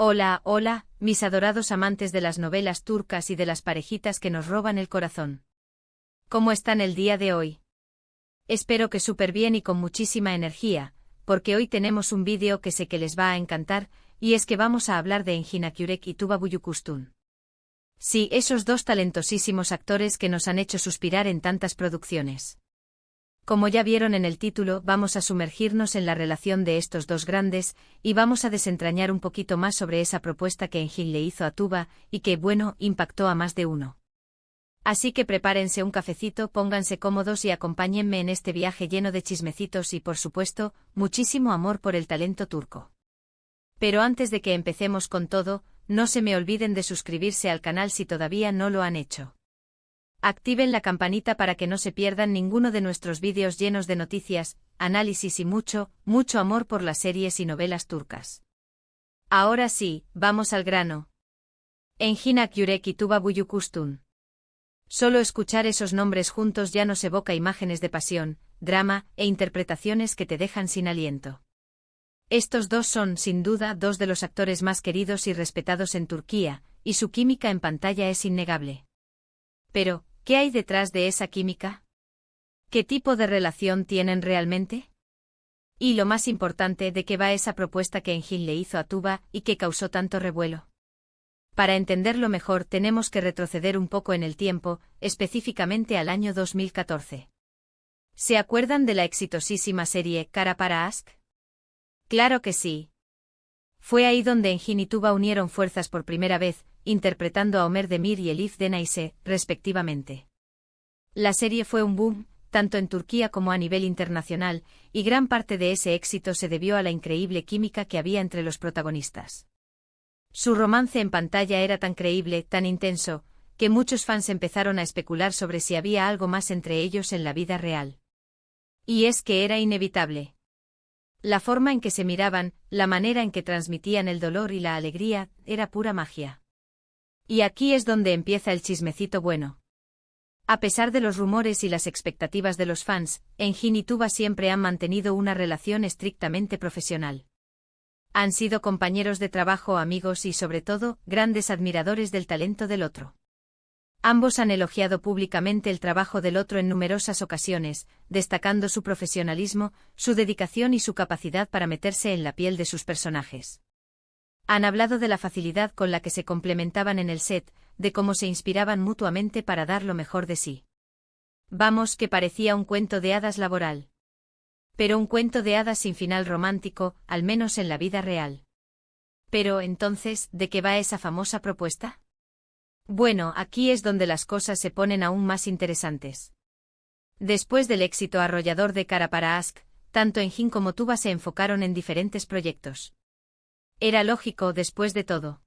Hola, hola, mis adorados amantes de las novelas turcas y de las parejitas que nos roban el corazón. ¿Cómo están el día de hoy? Espero que súper bien y con muchísima energía, porque hoy tenemos un vídeo que sé que les va a encantar, y es que vamos a hablar de Engin Akyürek y Tuba Büyüküstün. Sí, esos dos talentosísimos actores que nos han hecho suspirar en tantas producciones. Como ya vieron en el título, vamos a sumergirnos en la relación de estos dos grandes, y vamos a desentrañar un poquito más sobre esa propuesta que Engin le hizo a Tuba, y que, bueno, impactó a más de uno. Así que prepárense un cafecito, pónganse cómodos y acompáñenme en este viaje lleno de chismecitos y, por supuesto, muchísimo amor por el talento turco. Pero antes de que empecemos con todo, no se me olviden de suscribirse al canal si todavía no lo han hecho. Activen la campanita para que no se pierdan ninguno de nuestros vídeos llenos de noticias, análisis y mucho, mucho amor por las series y novelas turcas. Ahora sí, vamos al grano. Engin Akyürek y Tuba Büyüküstün. Solo escuchar esos nombres juntos ya nos evoca imágenes de pasión, drama e interpretaciones que te dejan sin aliento. Estos dos son, sin duda, dos de los actores más queridos y respetados en Turquía, y su química en pantalla es innegable. Pero, ¿qué hay detrás de esa química? ¿Qué tipo de relación tienen realmente? Y lo más importante, ¿de qué va esa propuesta que Engin le hizo a Tuba y que causó tanto revuelo? Para entenderlo mejor tenemos que retroceder un poco en el tiempo, específicamente al año 2014. ¿Se acuerdan de la exitosísima serie Kara Para Aşk? Claro que sí. Fue ahí donde Engin y Tuba unieron fuerzas por primera vez, interpretando a Ömer Demir y Elif Denayse, respectivamente. La serie fue un boom, tanto en Turquía como a nivel internacional, y gran parte de ese éxito se debió a la increíble química que había entre los protagonistas. Su romance en pantalla era tan creíble, tan intenso, que muchos fans empezaron a especular sobre si había algo más entre ellos en la vida real. Y es que era inevitable. La forma en que se miraban, la manera en que transmitían el dolor y la alegría, era pura magia. Y aquí es donde empieza el chismecito bueno. A pesar de los rumores y las expectativas de los fans, Engin y Tuba siempre han mantenido una relación estrictamente profesional. Han sido compañeros de trabajo, amigos y, sobre todo, grandes admiradores del talento del otro. Ambos han elogiado públicamente el trabajo del otro en numerosas ocasiones, destacando su profesionalismo, su dedicación y su capacidad para meterse en la piel de sus personajes. Han hablado de la facilidad con la que se complementaban en el set, de cómo se inspiraban mutuamente para dar lo mejor de sí. Vamos, que parecía un cuento de hadas laboral. Pero un cuento de hadas sin final romántico, al menos en la vida real. Pero, entonces, ¿de qué va esa famosa propuesta? Bueno, aquí es donde las cosas se ponen aún más interesantes. Después del éxito arrollador de Kara Para Aşk, tanto Engin como Tuba se enfocaron en diferentes proyectos. Era lógico, después de todo.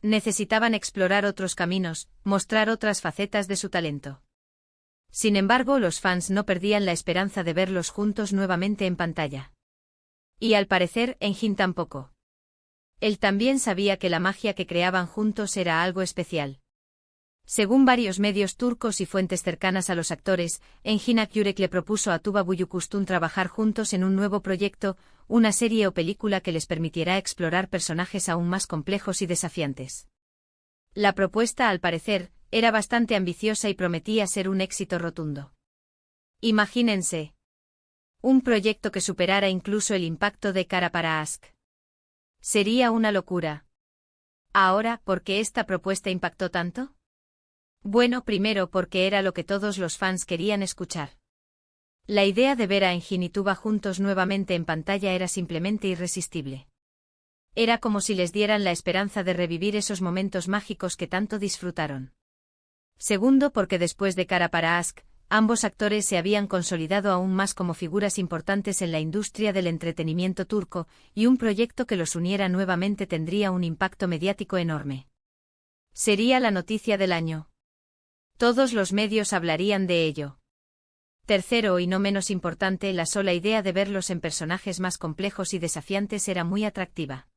Necesitaban explorar otros caminos, mostrar otras facetas de su talento. Sin embargo, los fans no perdían la esperanza de verlos juntos nuevamente en pantalla. Y al parecer, Engin tampoco. Él también sabía que la magia que creaban juntos era algo especial. Según varios medios turcos y fuentes cercanas a los actores, Engin Akyürek le propuso a Tuba Büyüküstün trabajar juntos en un nuevo proyecto, una serie o película que les permitirá explorar personajes aún más complejos y desafiantes. La propuesta, al parecer, era bastante ambiciosa y prometía ser un éxito rotundo. Imagínense. Un proyecto que superara incluso el impacto de Kara Para Aşk. Sería una locura. Ahora, ¿por qué esta propuesta impactó tanto? Bueno, primero porque era lo que todos los fans querían escuchar. La idea de ver a Engin y Tuba juntos nuevamente en pantalla era simplemente irresistible. Era como si les dieran la esperanza de revivir esos momentos mágicos que tanto disfrutaron. Segundo, porque después de Kara Para Aşk, ambos actores se habían consolidado aún más como figuras importantes en la industria del entretenimiento turco, y un proyecto que los uniera nuevamente tendría un impacto mediático enorme. Sería la noticia del año. Todos los medios hablarían de ello. Tercero, y no menos importante, la sola idea de verlos en personajes más complejos y desafiantes era muy atractiva.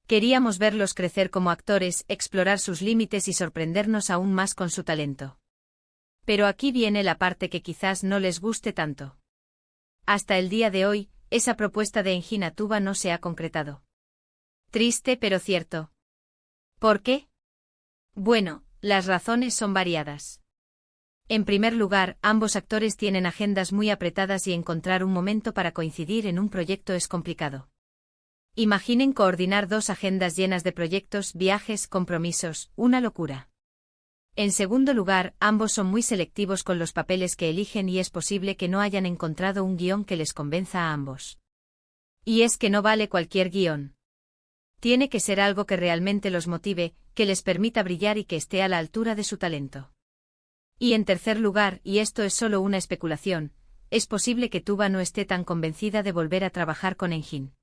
Queríamos verlos crecer como actores, explorar sus límites y sorprendernos aún más con su talento. Pero aquí viene la parte que quizás no les guste tanto. Hasta el día de hoy, esa propuesta de Engin a Tuba no se ha concretado. Triste pero cierto. ¿Por qué? Bueno, las razones son variadas. En primer lugar, ambos actores tienen agendas muy apretadas y encontrar un momento para coincidir en un proyecto es complicado. Imaginen coordinar dos agendas llenas de proyectos, viajes, compromisos, una locura. En segundo lugar, ambos son muy selectivos con los papeles que eligen y es posible que no hayan encontrado un guión que les convenza a ambos. Y es que no vale cualquier guión. Tiene que ser algo que realmente los motive, que les permita brillar y que esté a la altura de su talento. Y en tercer lugar, y esto es solo una especulación, es posible que Tuba no esté tan convencida de volver a trabajar con Engin.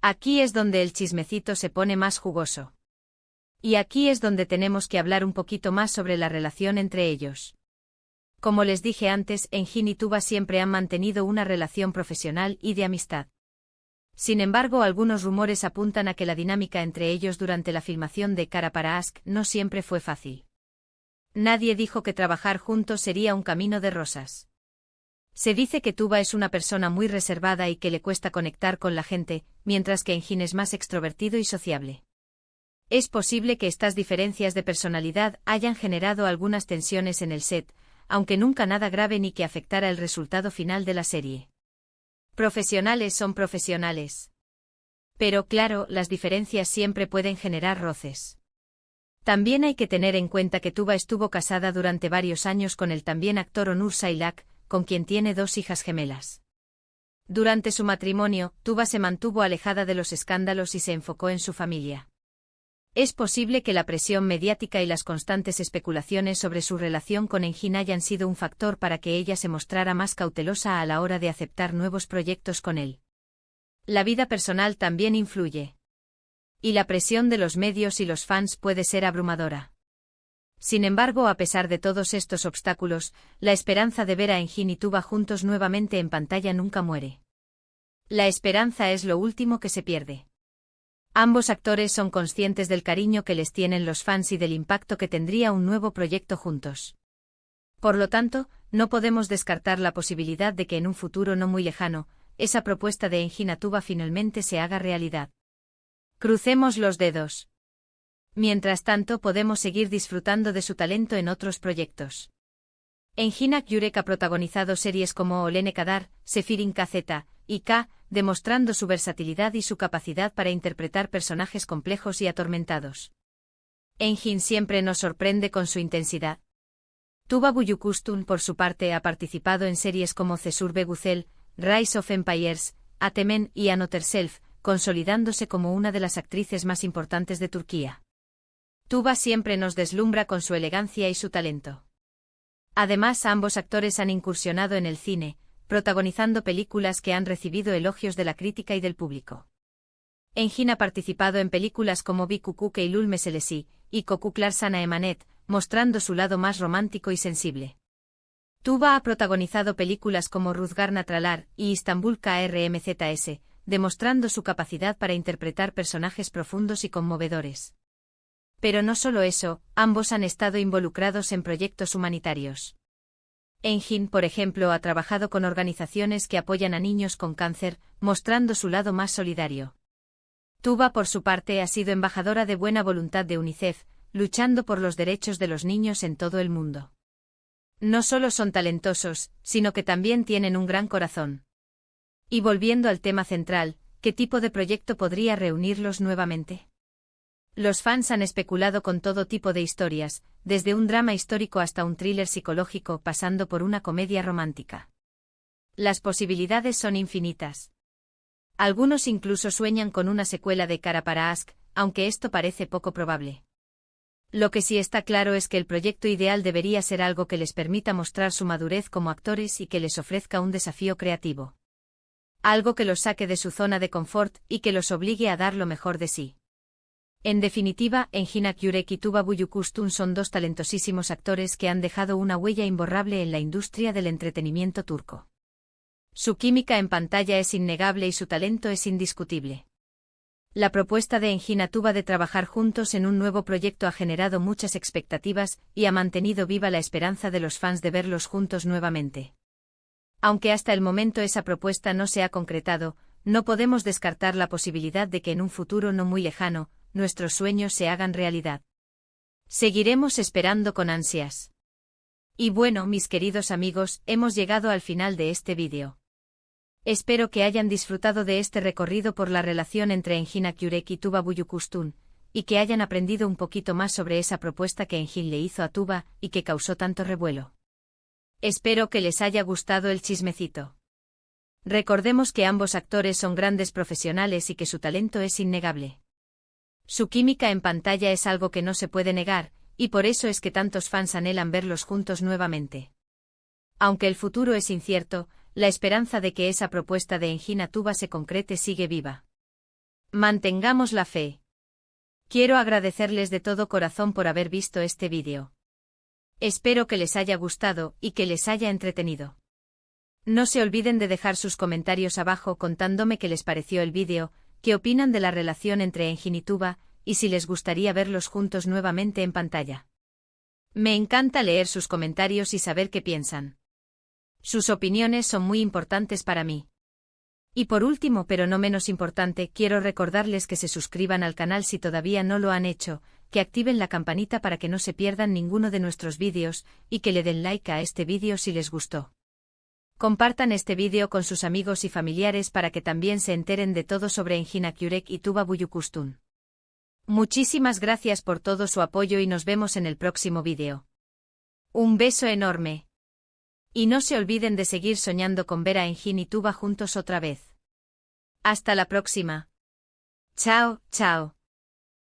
Aquí es donde el chismecito se pone más jugoso. Y aquí es donde tenemos que hablar un poquito más sobre la relación entre ellos. Como les dije antes, Engin y Tuba siempre han mantenido una relación profesional y de amistad. Sin embargo, algunos rumores apuntan a que la dinámica entre ellos durante la filmación de Cara para Ask no siempre fue fácil. Nadie dijo que trabajar juntos sería un camino de rosas. Se dice que Tuba es una persona muy reservada y que le cuesta conectar con la gente, mientras que Engin es más extrovertido y sociable. Es posible que estas diferencias de personalidad hayan generado algunas tensiones en el set, aunque nunca nada grave ni que afectara el resultado final de la serie. Profesionales son profesionales. Pero claro, las diferencias siempre pueden generar roces. También hay que tener en cuenta que Tuba estuvo casada durante varios años con el también actor Onur Sailak, con quien tiene 2 hijas gemelas. Durante su matrimonio, Tuba se mantuvo alejada de los escándalos y se enfocó en su familia. Es posible que la presión mediática y las constantes especulaciones sobre su relación con Engin hayan sido un factor para que ella se mostrara más cautelosa a la hora de aceptar nuevos proyectos con él. La vida personal también influye. Y la presión de los medios y los fans puede ser abrumadora. Sin embargo, a pesar de todos estos obstáculos, la esperanza de ver a Engin y Tuba juntos nuevamente en pantalla nunca muere. La esperanza es lo último que se pierde. Ambos actores son conscientes del cariño que les tienen los fans y del impacto que tendría un nuevo proyecto juntos. Por lo tanto, no podemos descartar la posibilidad de que en un futuro no muy lejano, esa propuesta de Engin a Tuba finalmente se haga realidad. Crucemos los dedos. Mientras tanto, podemos seguir disfrutando de su talento en otros proyectos. Engin Akyurek ha protagonizado series como Olene Kadar, Sefirin KZ y K, demostrando su versatilidad y su capacidad para interpretar personajes complejos y atormentados. Engin siempre nos sorprende con su intensidad. Tuba Büyüküstün, por su parte, ha participado en series como Cesur Beguzel, Rise of Empires, Atemen y Another Self, consolidándose como una de las actrices más importantes de Turquía. Tuba siempre nos deslumbra con su elegancia y su talento. Además, ambos actores han incursionado en el cine, protagonizando películas que han recibido elogios de la crítica y del público. Engin ha participado en películas como Bir Kuku Eylül Meselesi y Kokuklar Sana Emanet, mostrando su lado más romántico y sensible. Tuba ha protagonizado películas como Rüzgar Natralar y Istanbul KRMZS, demostrando su capacidad para interpretar personajes profundos y conmovedores. Pero no solo eso, ambos han estado involucrados en proyectos humanitarios. Engin, por ejemplo, ha trabajado con organizaciones que apoyan a niños con cáncer, mostrando su lado más solidario. Tuba, por su parte, ha sido embajadora de buena voluntad de UNICEF, luchando por los derechos de los niños en todo el mundo. No solo son talentosos, sino que también tienen un gran corazón. Y volviendo al tema central, ¿qué tipo de proyecto podría reunirlos nuevamente? Los fans han especulado con todo tipo de historias, desde un drama histórico hasta un thriller psicológico pasando por una comedia romántica. Las posibilidades son infinitas. Algunos incluso sueñan con una secuela de Cara para Ask, aunque esto parece poco probable. Lo que sí está claro es que el proyecto ideal debería ser algo que les permita mostrar su madurez como actores y que les ofrezca un desafío creativo. Algo que los saque de su zona de confort y que los obligue a dar lo mejor de sí. En definitiva, Engin Akyurek y Tuba Büyüküstün son dos talentosísimos actores que han dejado una huella imborrable en la industria del entretenimiento turco. Su química en pantalla es innegable y su talento es indiscutible. La propuesta de Engin a Tuba de trabajar juntos en un nuevo proyecto ha generado muchas expectativas y ha mantenido viva la esperanza de los fans de verlos juntos nuevamente. Aunque hasta el momento esa propuesta no se ha concretado, no podemos descartar la posibilidad de que en un futuro no muy lejano, nuestros sueños se hagan realidad. Seguiremos esperando con ansias. Y bueno, mis queridos amigos, hemos llegado al final de este vídeo. Espero que hayan disfrutado de este recorrido por la relación entre Engin Akyurek y Tuba Büyüküstün, y que hayan aprendido un poquito más sobre esa propuesta que Engin le hizo a Tuba y que causó tanto revuelo. Espero que les haya gustado el chismecito. Recordemos que ambos actores son grandes profesionales y que su talento es innegable. Su química en pantalla es algo que no se puede negar, y por eso es que tantos fans anhelan verlos juntos nuevamente. Aunque el futuro es incierto, la esperanza de que esa propuesta de Engin a Tuba se concrete sigue viva. Mantengamos la fe. Quiero agradecerles de todo corazón por haber visto este vídeo. Espero que les haya gustado y que les haya entretenido. No se olviden de dejar sus comentarios abajo contándome qué les pareció el vídeo, qué opinan de la relación entre Engin y Tuba, y si les gustaría verlos juntos nuevamente en pantalla. Me encanta leer sus comentarios y saber qué piensan. Sus opiniones son muy importantes para mí. Y por último, pero no menos importante, quiero recordarles que se suscriban al canal si todavía no lo han hecho, que activen la campanita para que no se pierdan ninguno de nuestros vídeos, y que le den like a este vídeo si les gustó. Compartan este vídeo con sus amigos y familiares para que también se enteren de todo sobre Engin Akyurek y Tuba Büyüküstün. Muchísimas gracias por todo su apoyo y nos vemos en el próximo vídeo. Un beso enorme. Y no se olviden de seguir soñando con ver a Engin y Tuba juntos otra vez. Hasta la próxima. Chao, chao.